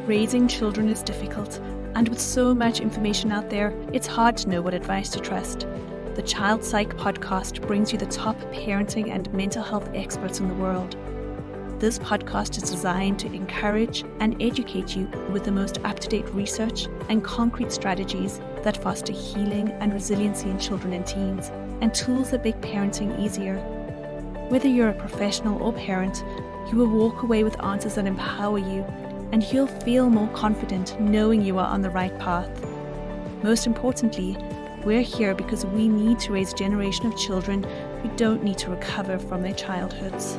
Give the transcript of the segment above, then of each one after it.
Raising children is difficult, and with so much information out there, it's hard to know what advice to trust. The Child Psych podcast brings you the top parenting and mental health experts in the world. This podcast is designed to encourage and educate you with the most up-to-date research and concrete strategies that foster healing and resiliency in children and teens, and tools that make parenting easier. Whether you're a professional or parent, you will walk away with answers that empower you, and you'll feel more confident knowing you are on the right path. Most importantly, we're here because we need to raise a generation of children who don't need to recover from their childhoods.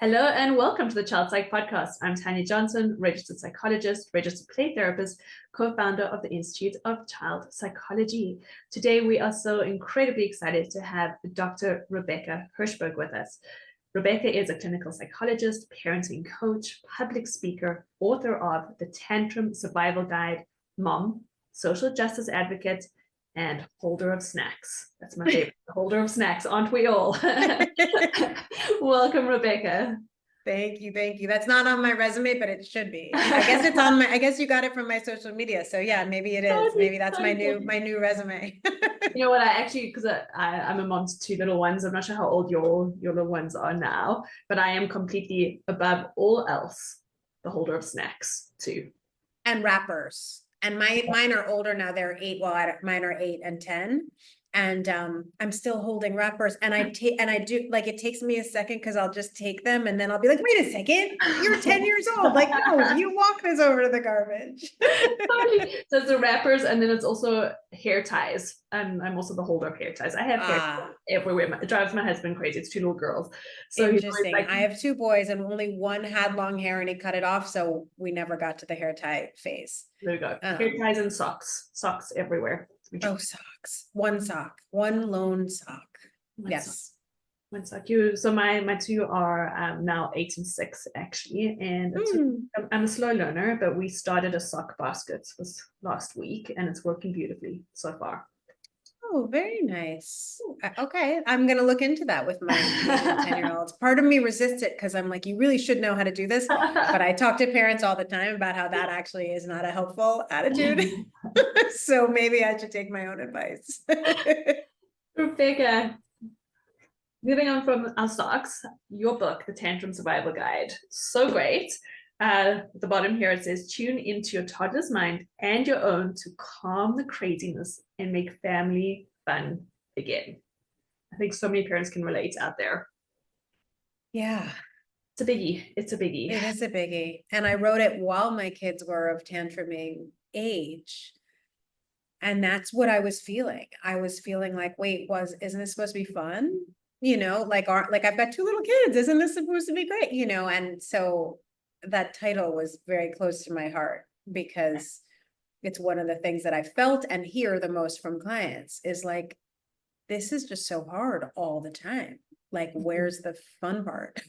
Hello and welcome to the Child Psych podcast. I'm Tanya Johnson, registered psychologist, registered play therapist, co-founder of the Institute of Child Psychology. Today we are so incredibly excited to have Dr. Rebecca Hirschberg with us. Rebecca is a clinical psychologist, parenting coach, public speaker, author of the Tantrum Survival Guide, mom, social justice advocate, and holder of snacks. That's my favorite. Holder of snacks, aren't we all? Welcome, Rebecca. Thank you. That's not on my resume, but it should be. I guess it's on my, I guess you got it from my social media. So yeah, maybe it is. Maybe that's my new resume. You know what, I actually, because I'm a mom to two little ones, I'm not sure how old your little ones are now, but I am completely above all else the holder of snacks too. And wrappers. And mine are older now. They're 8. Well, mine are 8 and 10. And I'm still holding wrappers. And I do, like, it takes me a second because I'll just take them and then I'll be like, wait a second, you're 10 years old. Like, no, you walk this over to the garbage. So it's the wrappers, and then it's also hair ties. I'm also the holder of hair ties. I have hair everywhere. It drives my husband crazy. It's 2 little girls. So interesting. Like, I have 2 boys and only one had long hair and he cut it off. So we never got to the hair tie phase. There you go. Hair ties and socks everywhere. Oh, socks. One lone sock. Yes. One sock. So my 2 are now 8 and 6 actually, and I'm a slow learner, but we started a sock basket this last week, and it's working beautifully so far. Oh, very nice. Okay, I'm gonna look into that with my 10-year-olds. Part of me resists it because I'm like, you really should know how to do this. But I talk to parents all the time about how that actually is not a helpful attitude. So maybe I should take my own advice. Rebecca, moving on from our socks, your book, The Tantrum Survival Guide, so great. At the bottom here it says, tune into your toddler's mind and your own to calm the craziness and make family fun again. I think so many parents can relate out there. Yeah. It's a biggie. It is a biggie. And I wrote it while my kids were of tantruming age. And that's what I was feeling. I was feeling like, wait, isn't this supposed to be fun? You know, like I've got 2 little kids. Isn't this supposed to be great? You know, and so that title was very close to my heart because it's one of the things that I felt and hear the most from clients is like, this is just so hard all the time. Like, where's the fun part?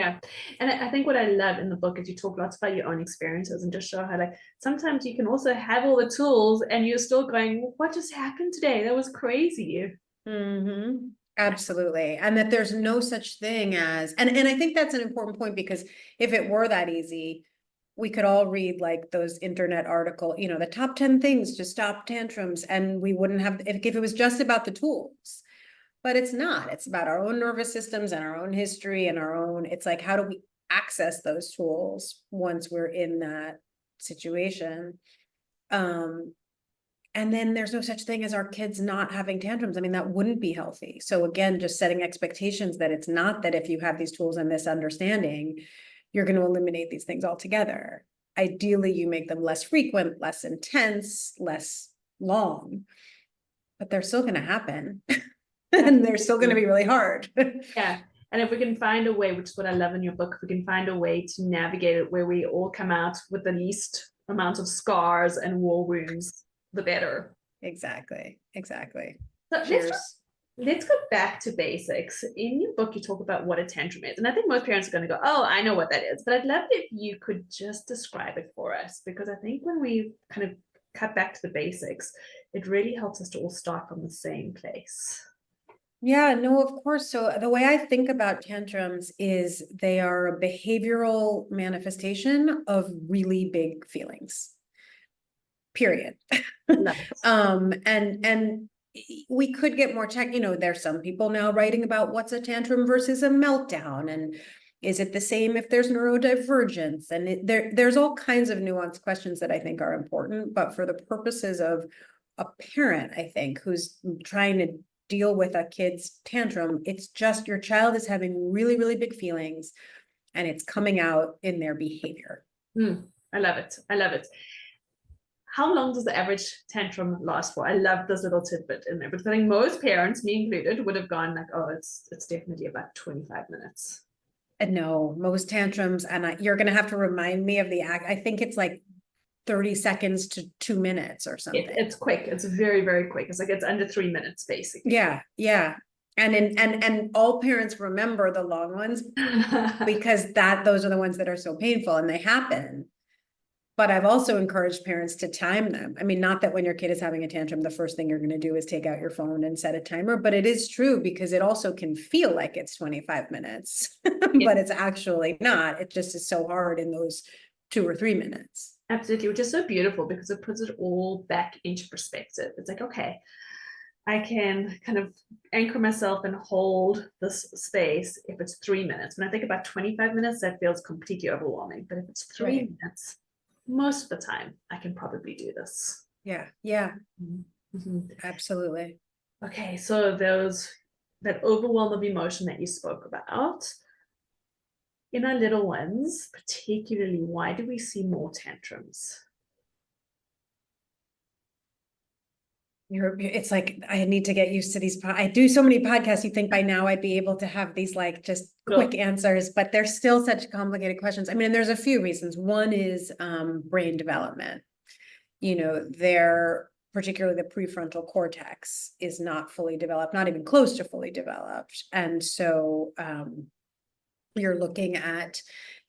Yeah. And I think what I love in the book is you talk lots about your own experiences and just show how, like, sometimes you can also have all the tools and you're still going, what just happened today? That was crazy. Mm-hmm. Absolutely. And that there's no such thing as, and I think that's an important point, because if it were that easy, we could all read like those internet article, you know, the top 10 things to stop tantrums, and we wouldn't have, if it was just about the tools. But it's not. It's about our own nervous systems and our own history and our own, it's like, how do we access those tools once we're in that situation? And then there's no such thing as our kids not having tantrums. I mean, that wouldn't be healthy. So again, just setting expectations that it's not that if you have these tools and this understanding, you're going to eliminate these things altogether. Ideally, you make them less frequent, less intense, less long, but they're still going to happen. And they're still going to be really hard. Yeah. And if we can find a way, which is what I love in your book, if we can find a way to navigate it where we all come out with the least amount of scars and war wounds, the better. Exactly. So let's go back to basics. In your book, you talk about what a tantrum is. And I think most parents are going to go, oh, I know what that is. But I'd love it if you could just describe it for us, because I think when we kind of cut back to the basics, it really helps us to all start from the same place. Yeah, no, of course. So the way I think about tantrums is they are a behavioral manifestation of really big feelings. Period. Love it. And we could get more tech, there's some people now writing about what's a tantrum versus a meltdown, and is it the same if there's neurodivergence? And there's all kinds of nuanced questions that I think are important, but for the purposes of a parent, I think, who's trying to deal with a kid's tantrum, it's just your child is having really, really big feelings and it's coming out in their behavior. I love it. I love it. How long does the average tantrum last for? I love this little tidbit in there, because I think most parents, me included, would have gone like, oh, it's definitely about 25 minutes. And no, most tantrums, and you're going to have to remind me of the act. I think it's like 30 seconds to 2 minutes or something. It's quick. It's very, very quick. It's like it's under 3 minutes, basically. Yeah, yeah. And all parents remember the long ones because those are the ones that are so painful and they happen. But I've also encouraged parents to time them. I mean, not that when your kid is having a tantrum, the first thing you're going to do is take out your phone and set a timer, but it is true because it also can feel like it's 25 minutes, but it's actually not. It just is so hard in those 2 or 3 minutes. Absolutely, which is so beautiful because it puts it all back into perspective. It's like, okay, I can kind of anchor myself and hold this space if it's 3 minutes. When I think about 25 minutes, that feels completely overwhelming. But if it's 3 minutes, most of the time, I can probably do this. Yeah, yeah, mm-hmm. Absolutely. Okay, so that overwhelm of emotion that you spoke about, in our little ones, particularly, why do we see more tantrums? It's like, I need to get used to these. I do so many podcasts. You think by now I'd be able to have these like just quick answers, but they're still such complicated questions. I mean, there's a few reasons. One is brain development. They're particularly the prefrontal cortex is not fully developed, not even close to fully developed. And so you're looking at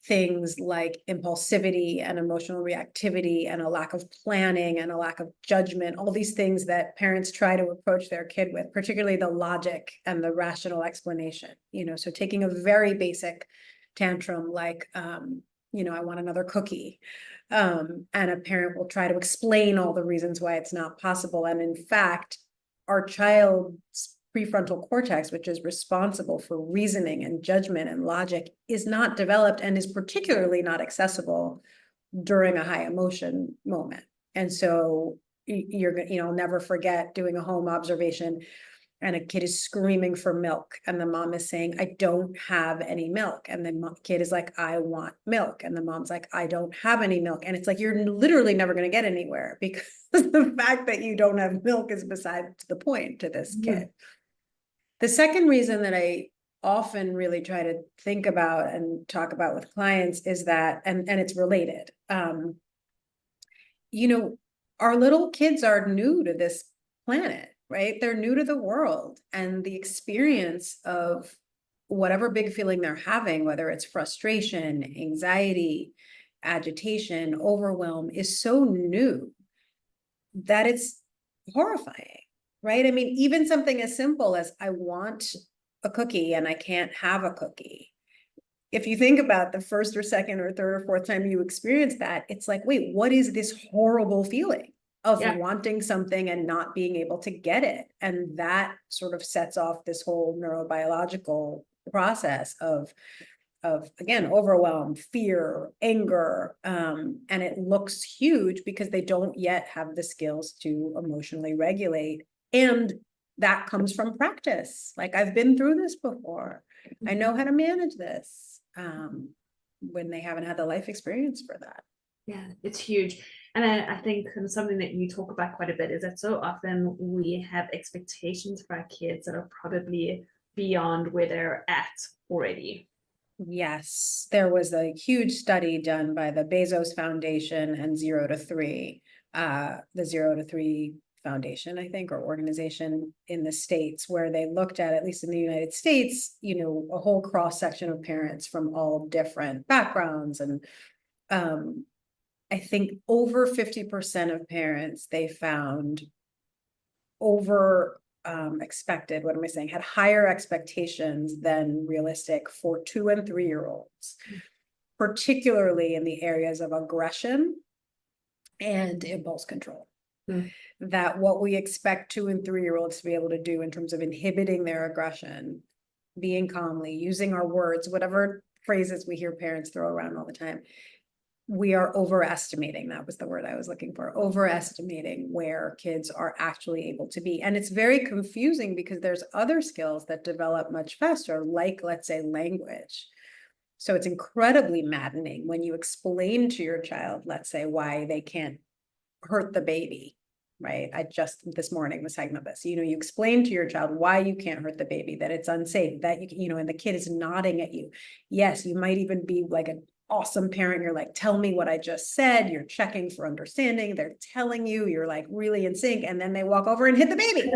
things like impulsivity and emotional reactivity and a lack of planning and a lack of judgment, all these things that parents try to approach their kid with, particularly the logic and the rational explanation. So taking a very basic tantrum like, I want another cookie. And a parent will try to explain all the reasons why it's not possible. And in fact, our child's prefrontal cortex, which is responsible for reasoning and judgment and logic, is not developed and is particularly not accessible during a high emotion moment. And so I'll never forget doing a home observation and a kid is screaming for milk and the mom is saying, I don't have any milk. And the kid is like, I want milk. And the mom's like, I don't have any milk. And it's like, you're literally never going to get anywhere because the fact that you don't have milk is beside the point to this kid. The second reason that I often really try to think about and talk about with clients is that, and it's related, our little kids are new to this planet, right? They're new to the world, and the experience of whatever big feeling they're having, whether it's frustration, anxiety, agitation, overwhelm, is so new that it's horrifying, right? I mean, even something as simple as I want a cookie and I can't have a cookie. If you think about the first or second or third or fourth time you experience that, it's like, wait, what is this horrible feeling of wanting something and not being able to get it? And that sort of sets off this whole neurobiological process of again, overwhelm, fear, anger, and it looks huge because they don't yet have the skills to emotionally regulate. And that comes from practice. Like, I've been through this before. I know how to manage this when they haven't had the life experience for that. Yeah, it's huge. And I think something that you talk about quite a bit is that so often we have expectations for our kids that are probably beyond where they're at already. Yes, there was a huge study done by the Bezos Foundation and 0 to 3, the 0 to 3 Foundation, I think, or organization in the States, where they looked at least in the United States, a whole cross section of parents from all different backgrounds. And I think over 50% of parents, they found over expected, what am I saying, had higher expectations than realistic for 2 and 3-year-olds, particularly in the areas of aggression and impulse control. That what we expect 2 and 3-year-olds to be able to do in terms of inhibiting their aggression, being calmly, using our words, whatever phrases we hear parents throw around all the time, we are overestimating. That was the word I was looking for. Overestimating where kids are actually able to be. And it's very confusing because there's other skills that develop much faster, like, let's say, language. So it's incredibly maddening when you explain to your child, let's say, why they can't hurt the baby, right? I just this morning was talking about this. You explain to your child why you can't hurt the baby, that it's unsafe, that and the kid is nodding at you. Yes, you might even be like an awesome parent. You're like, tell me what I just said. You're checking for understanding. They're telling you, you're like really in sync. And then they walk over and hit the baby.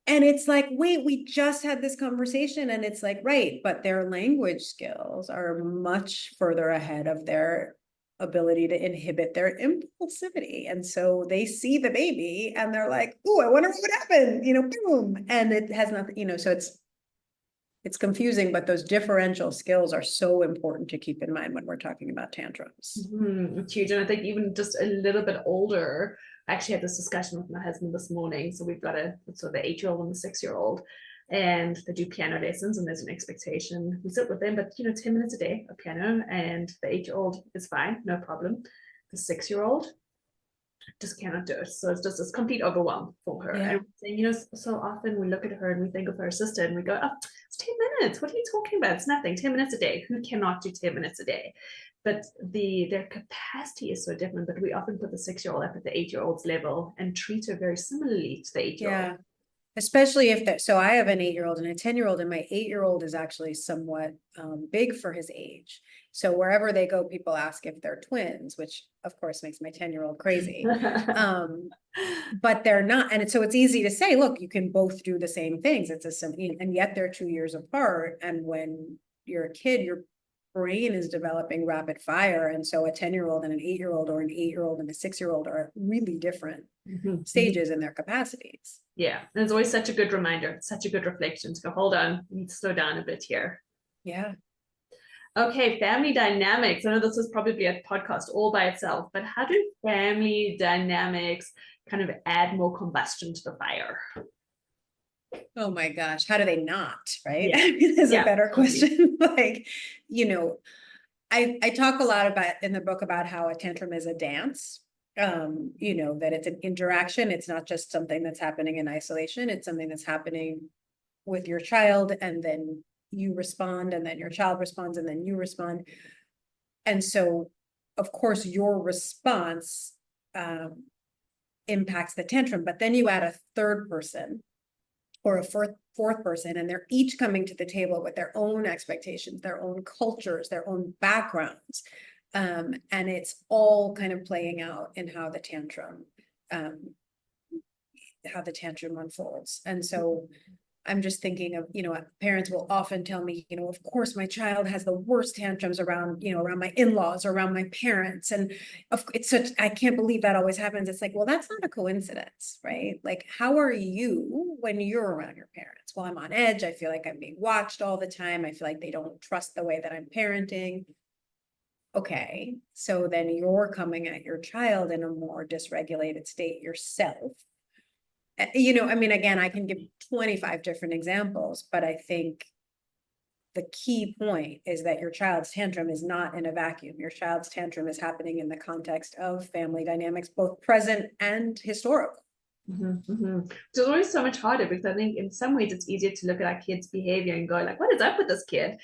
And it's like, wait, we just had this conversation. And it's like, right, but their language skills are much further ahead of their ability to inhibit their impulsivity. And so they see the baby and they're like, oh, I wonder what would happen, boom. And it has nothing, so it's confusing, but those differential skills are so important to keep in mind when we're talking about tantrums. It's huge. And I think even just a little bit older, I actually had this discussion with my husband this morning. So we've got the 8-year-old and the 6-year-old, and they do piano lessons, and there's an expectation. We sit with them, but 10 minutes a day of piano, and the 8-year-old is fine, no problem. The 6-year-old just cannot do it. So it's just this complete overwhelm for her. Yeah. And so often we look at her and we think of her sister and we go, oh, it's 10 minutes. What are you talking about? It's nothing. 10 minutes a day. Who cannot do 10 minutes a day? But their capacity is so different. But we often put the 6-year-old up at the 8-year-old's level and treat her very similarly to the 8-year-old. Yeah. Especially if that, so I have an 8-year-old and a 10-year-old, and my 8-year-old is actually somewhat big for his age. So wherever they go, people ask if they're twins, which of course makes my 10-year-old crazy. But they're not. And so it's easy to say, look, you can both do the same things. It's a simple, and yet they're 2 years apart. And when you're a kid, your brain is developing rapid fire. And so a 10-year-old and an 8-year-old, or an 8-year-old and a 6-year-old, are at really different stages in their capacities. Yeah. And it's always such a good reminder, such a good reflection to go, hold on, we need to slow down a bit here. Yeah. Okay, family dynamics. I know this is probably a podcast all by itself, but how do family dynamics kind of add more combustion to the fire? Oh my gosh, how do they not, right? Yeah. Is a better question. Like, I talk a lot about in the book about how a tantrum is a dance. That it's an interaction. It's not just something that's happening in isolation. It's something that's happening with your child, and then you respond, and then your child responds, and then you respond. And so, of course, your response impacts the tantrum, but then you add a third person or a fourth person, and they're each coming to the table with their own expectations, their own cultures, their own backgrounds. And it's all kind of playing out in how the tantrum unfolds. And so I'm just thinking of, parents will often tell me, of course, my child has the worst tantrums around my in-laws or around my parents. And I can't believe that always happens. It's like, well, that's not a coincidence, right? Like, how are you when you're around your parents? Well, I'm on edge. I feel like I'm being watched all the time. I feel like they don't trust the way that I'm parenting. Okay, so then you're coming at your child in a more dysregulated state yourself. Again, I can give 25 different examples, but I think the key point is that your child's tantrum is not in a vacuum. Your child's tantrum is happening in the context of family dynamics, both present and historical. So it's always so much harder, because I think in some ways it's easier to look at our kids' behavior and go like, what is up with this kid?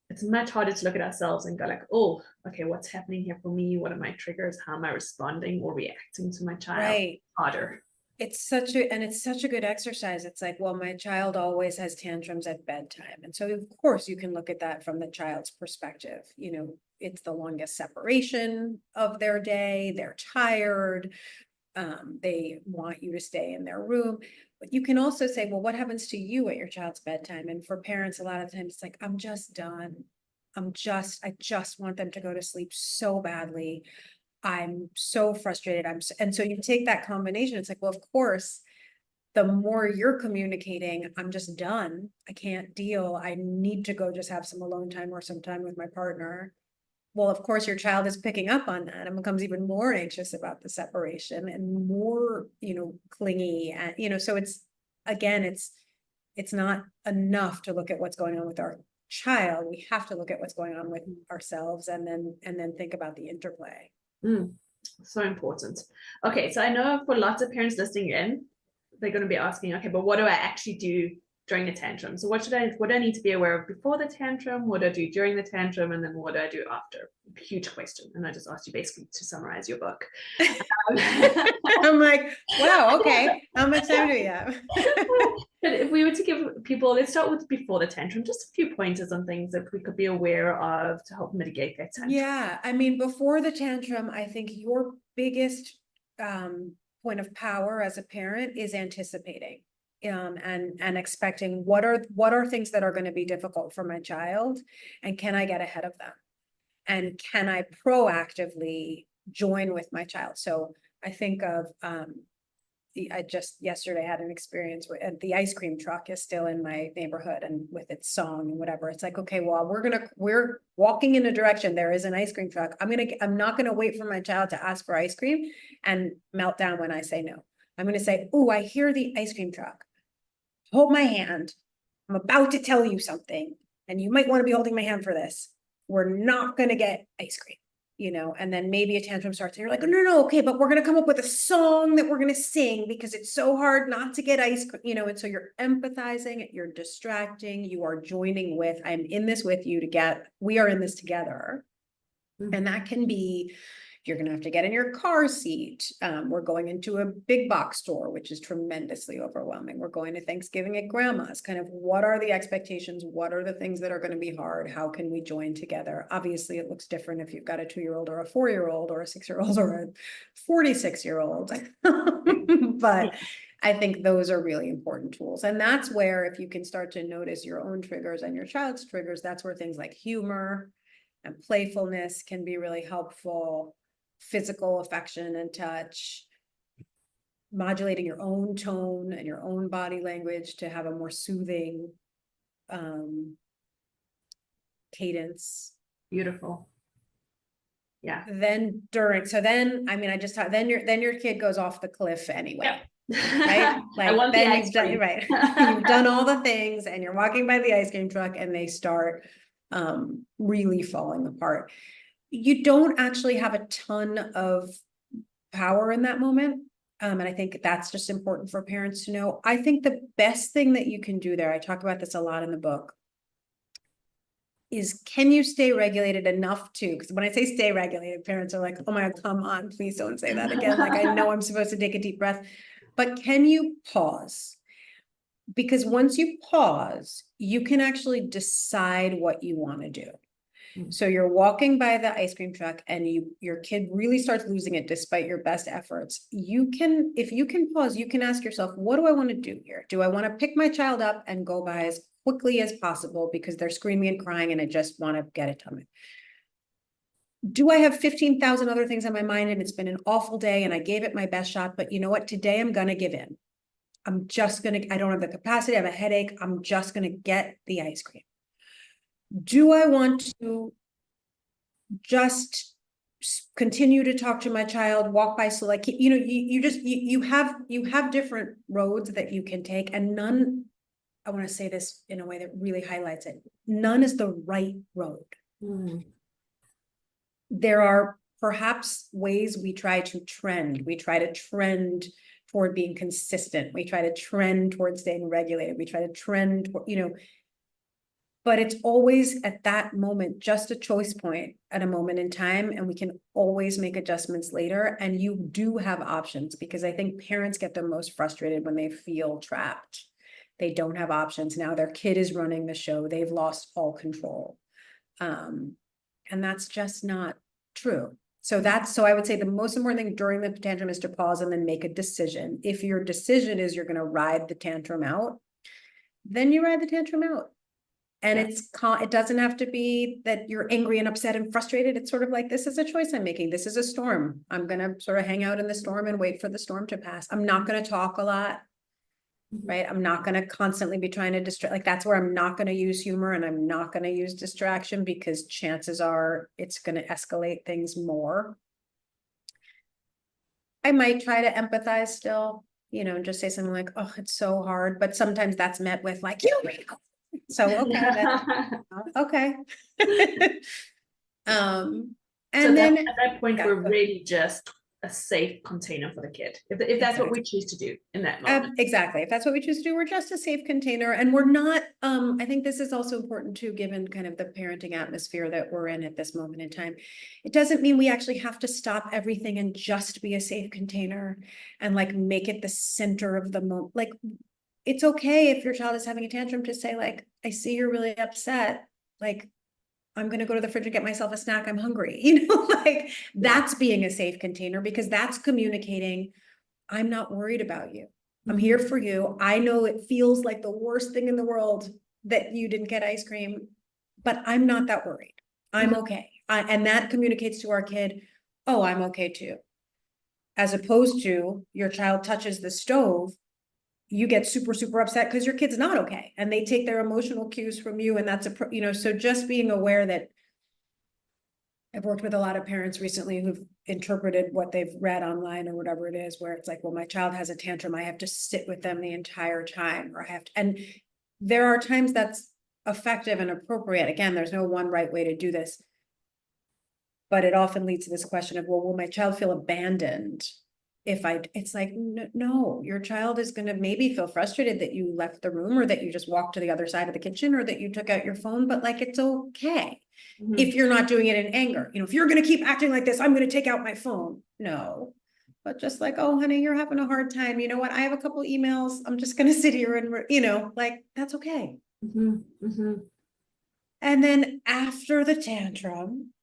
It's much harder to look at ourselves and go like, oh, okay, what's happening here for me? What are my triggers? How am I responding or reacting to my child? Right. Harder. It's such a good exercise. It's like, well, my child always has tantrums at bedtime. And so of course you can look at that from the child's perspective. It's the longest separation of their day. They're tired. They want you to stay in their room. But you can also say, well, what happens to you at your child's bedtime? And for parents, a lot of times it's like, I'm just done. I just want them to go to sleep so badly. I'm so frustrated. And so you take that combination. It's like, well, of course, the more you're communicating, I'm just done. I can't deal. I need to go just have some alone time or some time with my partner. Well, of course, your child is picking up on that and becomes even more anxious about the separation and more, clingy. And, so again, it's not enough to look at what's going on with our child. We have to look at what's going on with ourselves and then think about the interplay. So important. Okay, so I know for lots of parents listening in, they're going to be asking, okay, but what do I actually do during a tantrum? So what do I need to be aware of before the tantrum? What do I do during the tantrum? And then what do I do after? Huge question. And I just asked you basically to summarize your book. I'm like, wow, okay. How much time do we have? But if we were to give people, let's start with before the tantrum, just a few pointers on things that we could be aware of to help mitigate that tantrum. Yeah, I mean, before the tantrum, I think your biggest point of power as a parent is anticipating and expecting what are things that are going to be difficult for my child, and can I get ahead of them, and can I proactively join with my child? So I think of I just yesterday had an experience where the ice cream truck is still in my neighborhood, and with its song and whatever, it's like, okay, well, we're walking in a direction. There is an ice cream truck. I'm not gonna wait for my child to ask for ice cream and melt down when I say no. I'm gonna say, oh, I hear the ice cream truck. Hold my hand. I'm about to tell you something, and you might want to be holding my hand for this. We're not gonna get ice cream. And then maybe a tantrum starts and you're like, oh, no, okay, but we're going to come up with a song that we're going to sing because it's so hard not to get ice cream, and so you're empathizing, you're distracting, you are joining with, I'm in this with you we are in this together. And that can be, you're going to have to get in your car seat. We're going into a big box store, which is tremendously overwhelming. We're going to Thanksgiving at grandma's. Kind of, what are the expectations? What are the things that are going to be hard? How can we join together? Obviously, it looks different if you've got a 2-year-old or a 4-year-old or a 6-year-old or a 46-year-old. But I think those are really important tools. And that's where, if you can start to notice your own triggers and your child's triggers, that's where things like humor and playfulness can be really helpful. Physical affection and touch, modulating your own tone and your own body language to have a more soothing cadence. Beautiful. Yeah. Then then your kid goes off the cliff anyway. Yep. Right? Like, I want then the ice cream. right. You've done all the things and you're walking by the ice cream truck and they start really falling apart. You don't actually have a ton of power in that moment. And I think that's just important for parents to know. I think the best thing that you can do there, I talk about this a lot in the book, is can you stay regulated enough to, because when I say stay regulated, parents are like, oh my God, come on, please don't say that again. Like, I know I'm supposed to take a deep breath, but can you pause? Because once you pause, you can actually decide what you want to do. So you're walking by the ice cream truck and your kid really starts losing it despite your best efforts. If you can pause, you can ask yourself, what do I want to do here? Do I want to pick my child up and go by as quickly as possible because they're screaming and crying and I just want to get it done? Do I have 15,000 other things on my mind and it's been an awful day and I gave it my best shot, but you know what? Today I'm going to give in. I don't have the capacity, I have a headache. I'm just going to get the ice cream. Do I want to just continue to talk to my child, walk by slow, like, you have different roads that you can take, and none, I want to say this in a way that really highlights it, none is the right road. There are perhaps ways we try to trend toward being consistent. We try to trend towards staying regulated. We try to trend, but it's always at that moment, just a choice point at a moment in time. And we can always make adjustments later. And you do have options, because I think parents get the most frustrated when they feel trapped. They don't have options. Now their kid is running the show. They've lost all control. And that's just not true. So I would say the most important thing during the tantrum is to pause and then make a decision. If your decision is you're going to ride the tantrum out, then you ride the tantrum out. And it doesn't have to be that you're angry and upset and frustrated. It's sort of like, this is a choice I'm making. This is a storm. I'm going to sort of hang out in the storm and wait for the storm to pass. I'm not going to talk a lot. right? I'm not going to constantly be trying to distract. Like that's where I'm not going to use humor and I'm not going to use distraction because chances are it's going to escalate things more. I might try to empathize still, you know, and just say something like, "Oh, it's so hard," but sometimes that's met with like, "You." So okay, okay. So And that then at that point, yeah, we're really just a safe container for the kid. If that's what we choose to do in that moment. exactly. If that's what we choose to do, we're just a safe container. And we're not, I think this is also important too, given kind of the parenting atmosphere that we're in at this moment in time. It doesn't mean we actually have to stop everything and just be a safe container and like make it the center of the moment. Like it's okay if your child is having a tantrum to say like, I see you're really upset. Like, I'm going to go to the fridge and get myself a snack. I'm hungry. You know, like that's being a safe container because that's communicating, I'm not worried about you. I'm here for you. I know it feels like the worst thing in the world that you didn't get ice cream, but I'm not that worried. I'm okay. And that communicates to our kid, oh, I'm okay too. As opposed to your child touches the stove, you get super, super upset because your kid's not okay. And they take their emotional cues from you. And that's you know, so just being aware that I've worked with a lot of parents recently who've interpreted what they've read online or whatever it is, where it's like, well, my child has a tantrum. I have to sit with them the entire time, or I have to, and there are times that's effective and appropriate. Again, there's no one right way to do this. But it often leads to this question of, well, will my child feel abandoned? It's like, no, your child is going to maybe feel frustrated that you left the room or that you just walked to the other side of the kitchen or that you took out your phone, but like, it's okay. If you're not doing it in anger, you know, if you're going to keep acting like this, I'm going to take out my phone. No, but just like, oh, honey, you're having a hard time. You know what? I have a couple emails. I'm just going to sit here and, you know, like, that's okay. And then after the tantrum,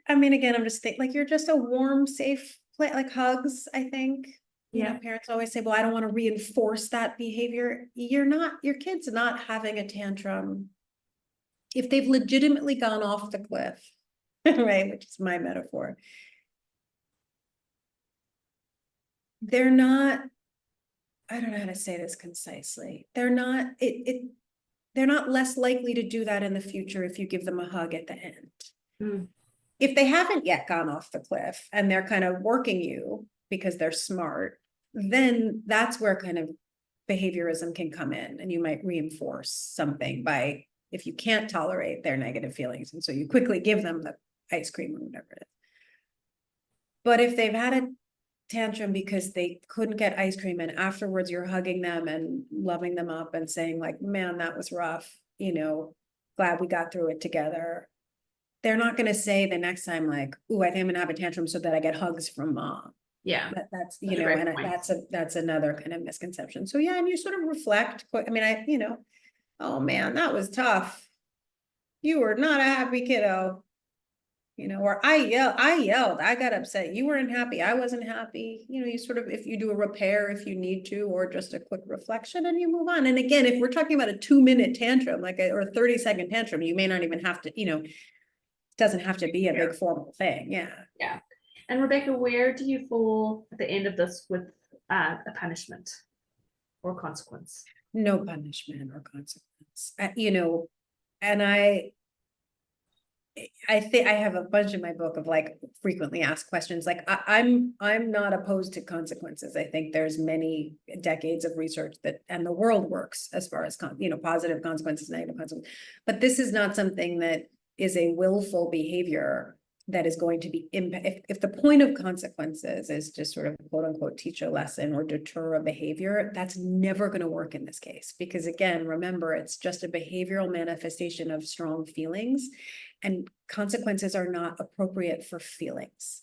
I mean, again, I'm just thinking like, you're just a warm, safe place, like hugs, I think. You know, parents always say, well, I don't want to reinforce that behavior. You're not, your kid's not having a tantrum if they've legitimately gone off the cliff, right? Which is my metaphor. They're not, I don't know how to say this concisely. They're not, they're not less likely to do that in the future if you give them a hug at the end. If they haven't yet gone off the cliff and they're kind of working you because they're smart, then that's where kind of behaviorism can come in, and you might reinforce something by, if you can't tolerate their negative feelings, and so you quickly give them the ice cream or whatever it is. But if they've had a tantrum because they couldn't get ice cream and afterwards you're hugging them and loving them up and saying like, man, that was rough, you know, glad we got through it together. They're not going to say the next time like, ooh, I think I'm gonna have a tantrum so that I get hugs from mom. Yeah. That's, you know, and that's another kind of misconception. So yeah, and you sort of reflect, I mean, you know, oh man, that was tough. You were not a happy kiddo, you know, or I yelled, I got upset. You weren't happy. I wasn't happy. You know, you sort of, if you do a repair, if you need to, or just a quick reflection and you move on. And again, if we're talking about a 2-minute tantrum, like or a 30-second tantrum, you may not even have to, you know, it doesn't have to be a big formal thing. Yeah. Yeah. And Rebecca, where do you fall at the end of this with a punishment or consequence? No punishment or consequence, you know, and I think I have a bunch in my book of like frequently asked questions. Like I'm not opposed to consequences. I think there's many decades of research that, and the world works as far as you know, positive consequences, negative consequences. But this is not something that is a willful behavior that is going to be if the point of consequences is to sort of quote unquote teach a lesson or deter a behavior, that's never going to work in this case, because again, remember, it's just a behavioral manifestation of strong feelings, and consequences are not appropriate for feelings.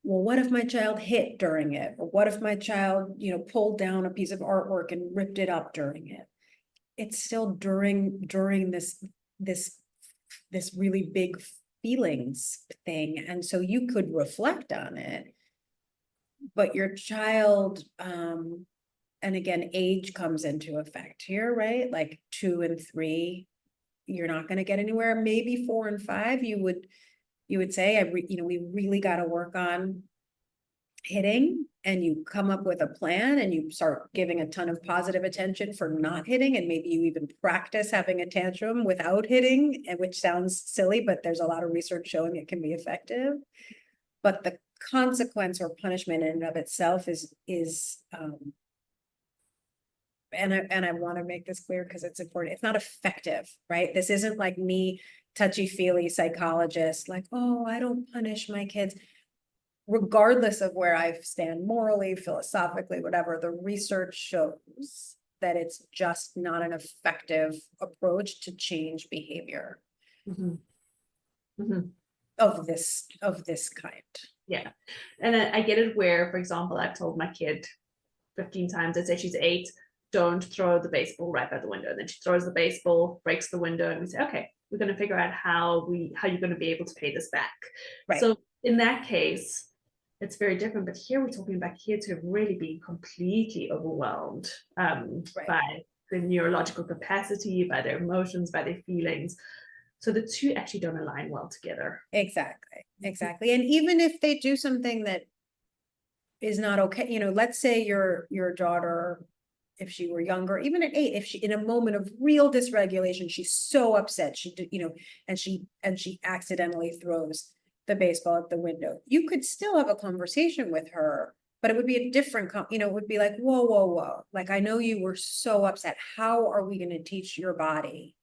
Well, what if my child hit during it? Or what if my child, you know, pulled down a piece of artwork and ripped it up during it? It's still during this really big feelings thing. And so you could reflect on it, but your child, and again, age comes into effect here, right? Like 2 and 3, you're not going to get anywhere. Maybe 4 and 5, you would say, you know, we really got to work on hitting, and you come up with a plan and you start giving a ton of positive attention for not hitting, and maybe you even practice having a tantrum without hitting, which sounds silly, but there's a lot of research showing it can be effective. But the consequence or punishment in and of itself is and I want to make this clear because it's important. It's not effective, right? This isn't like me, touchy-feely psychologist, like, oh, I don't punish my kids. Regardless of where I stand morally, philosophically, whatever, the research shows that it's just not an effective approach to change behavior of this kind. Yeah. And I get it where, for example, I've told my kid 15 times, I'd say she's 8, don't throw the baseball right by the window. And then she throws the baseball, breaks the window, and we say, okay, we're going to figure out how you're going to be able to pay this back. Right. So in that case, it's very different. But here we're talking about kids who have really been completely overwhelmed by the neurological capacity, by their emotions, by their feelings. So the two actually don't align well together. Exactly. And even if they do something that is not okay, you know, let's say your daughter, if she were younger, even at 8, if she, in a moment of real dysregulation, she's so upset, she did, you know, and she accidentally throws the baseball at the window, you could still have a conversation with her, but it would be a different, you know, it would be like, whoa. Like, I know you were so upset. How are we going to teach your body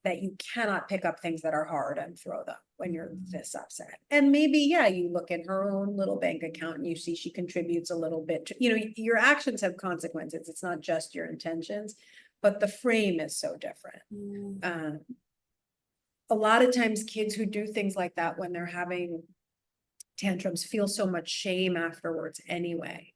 that you cannot pick up things that are hard and throw them when you're this upset? And maybe, yeah, you look in her own little bank account and you see she contributes a little bit to, you know, your actions have consequences. It's not just your intentions, but the frame is so different. A lot of times kids who do things like that when they're having tantrums feel so much shame afterwards anyway.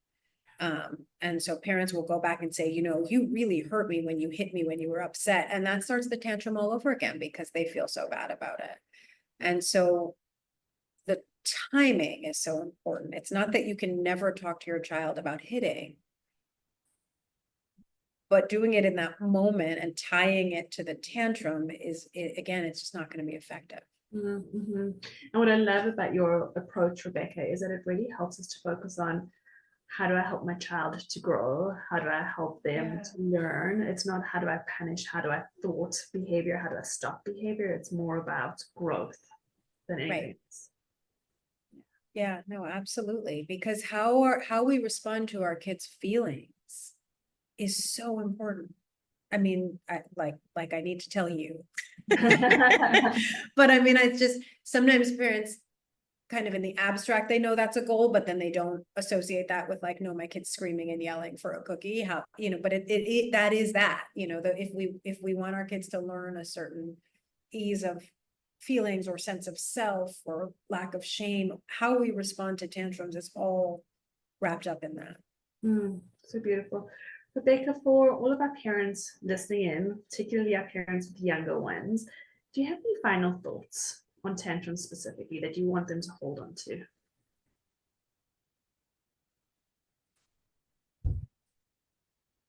And so parents will go back and say, you know, you really hurt me when you hit me when you were upset. And that starts the tantrum all over again because they feel so bad about it. And so the timing is so important. It's not that you can never talk to your child about hitting, but doing it in that moment and tying it to the tantrum again, it's just not going to be effective. And what I love about your approach, Rebecca, is that it really helps us to focus on how do I help my child to grow? How do I help them to learn? It's not how do I punish, how do I thwart behavior, how do I stop behavior? It's more about growth than anything else. Yeah, no, absolutely. Because how we respond to our kids' feelings is so important. I mean, I need to tell you, but I mean, I just, sometimes parents kind of in the abstract, they know that's a goal, but then they don't associate that with like, no, my kid's screaming and yelling for a cookie, how, you know, but that is that, you know, that if we want our kids to learn a certain ease of feelings or sense of self or lack of shame, how we respond to tantrums is all wrapped up in that. So beautiful. Rebecca, for all of our parents listening in, particularly our parents with younger ones, do you have any final thoughts on tantrums specifically that you want them to hold on to?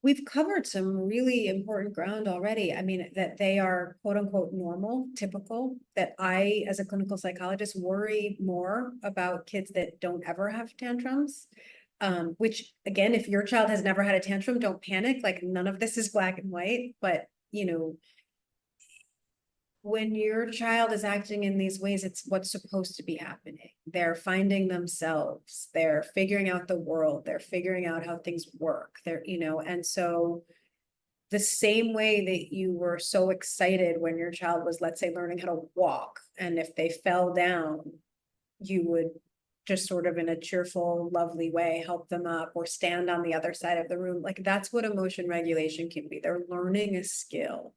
We've covered some really important ground already. I mean, that they are quote unquote normal, typical, that I, as a clinical psychologist, worry more about kids that don't ever have tantrums. Which again, if your child has never had a tantrum, don't panic. Like, none of this is black and white, but you know, when your child is acting in these ways, it's what's supposed to be happening. They're finding themselves, they're figuring out the world, they're figuring out how things work. They're, you know, and so the same way that you were so excited when your child was, let's say, learning how to walk, and if they fell down, you would just sort of in a cheerful, lovely way, help them up or stand on the other side of the room. Like, that's what emotion regulation can be. They're learning a skill.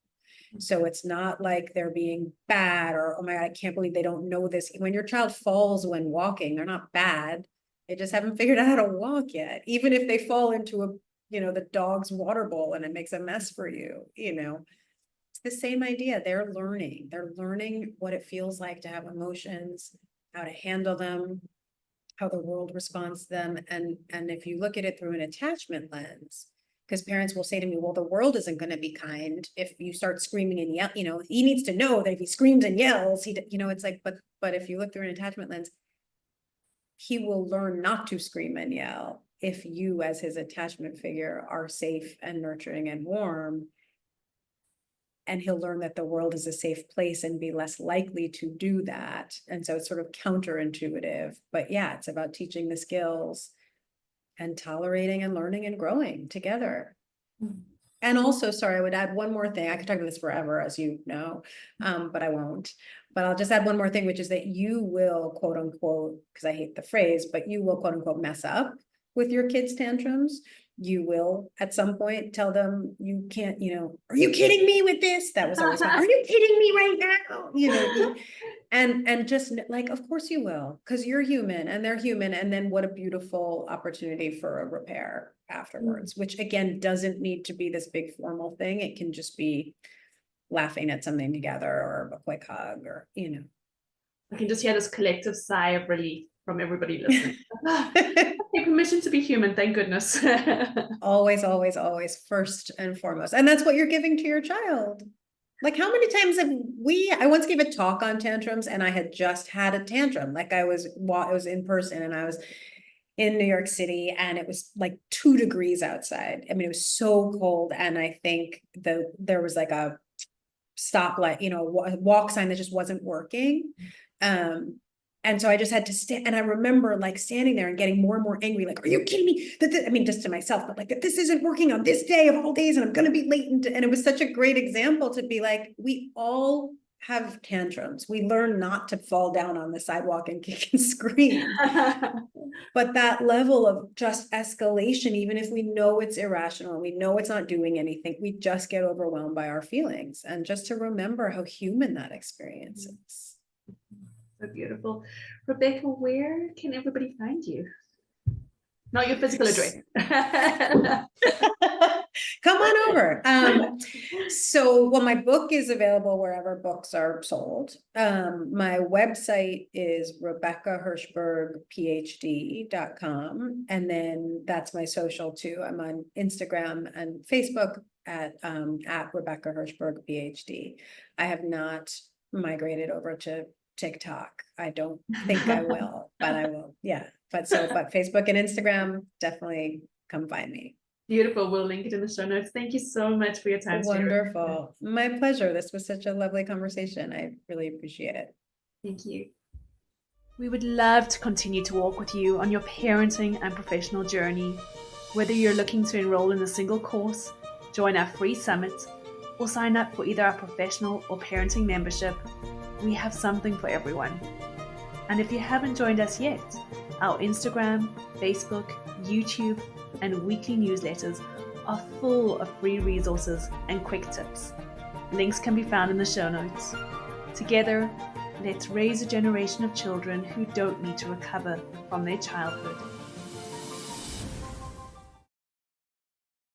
So it's not like they're being bad or, oh my God, I can't believe they don't know this. When your child falls when walking, they're not bad. They just haven't figured out how to walk yet. Even if they fall into a, you know, the dog's water bowl and it makes a mess for you, you know, it's the same idea. They're learning what it feels like to have emotions, how to handle them, how the world responds to them. And if you look at it through an attachment lens, because parents will say to me, well, the world isn't going to be kind if you start screaming and yell, you know, he needs to know that if he screams and yells, you know, it's like, but if you look through an attachment lens, he will learn not to scream and yell if you, as his attachment figure, are safe and nurturing and warm. And he'll learn that the world is a safe place and be less likely to do that. And so it's sort of counterintuitive. But yeah, it's about teaching the skills and tolerating and learning and growing together. Mm-hmm. And also, sorry, I would add one more thing. I could talk about this forever, as you know, but I won't. But I'll just add one more thing, which is that you will, quote unquote, because I hate the phrase, but you will, quote unquote, mess up with your kids' tantrums. You will at some point tell them you can't, are you kidding me with this? That was always fun. Are you kidding me right now? And just like, of course you will, because you're human and they're human. And then what a beautiful opportunity for a repair afterwards, which again, doesn't need to be this big formal thing. It can just be laughing at something together or a quick hug or, I can just hear this collective sigh of relief from everybody listening. Take permission to be human, thank goodness. Always, always, always, first and foremost. And that's what you're giving to your child. Like, how many times have I once gave a talk on tantrums and I had just had a tantrum. Like it was in person and I was in New York City and it was like 2 degrees outside. I mean, it was so cold. And I think there was like a stoplight, walk sign that just wasn't working. And so I just had to stand, and I remember like standing there and getting more and more angry, like, are you kidding me? I mean, just to myself, but like that this isn't working on this day of all days and I'm going to be late. And it was such a great example to be like, we all have tantrums. We learn not to fall down on the sidewalk and kick and scream. But that level of just escalation, even if we know it's irrational, we know it's not doing anything, we just get overwhelmed by our feelings. And just to remember how human that experience is. So beautiful. Rebecca, where can everybody find you? Not your physical address. Come on over. Well, my book is available wherever books are sold. My website is RebeccaHirschbergPhD.com. And then that's my social too. I'm on Instagram and Facebook at Rebecca Hirschberg PhD. I have not migrated over to TikTok. I don't think I will, but I will. Yeah. But Facebook and Instagram, definitely come find me. Beautiful. We'll link it in the show notes. Thank you so much for your time. Wonderful. My pleasure. This was such a lovely conversation. I really appreciate it. Thank you. We would love to continue to walk with you on your parenting and professional journey. Whether you're looking to enroll in a single course, join our free summit, or sign up for either our professional or parenting membership, we have something for everyone. And if you haven't joined us yet, our Instagram, Facebook, YouTube, and weekly newsletters are full of free resources and quick tips. Links can be found in the show notes. Together, let's raise a generation of children who don't need to recover from their childhood.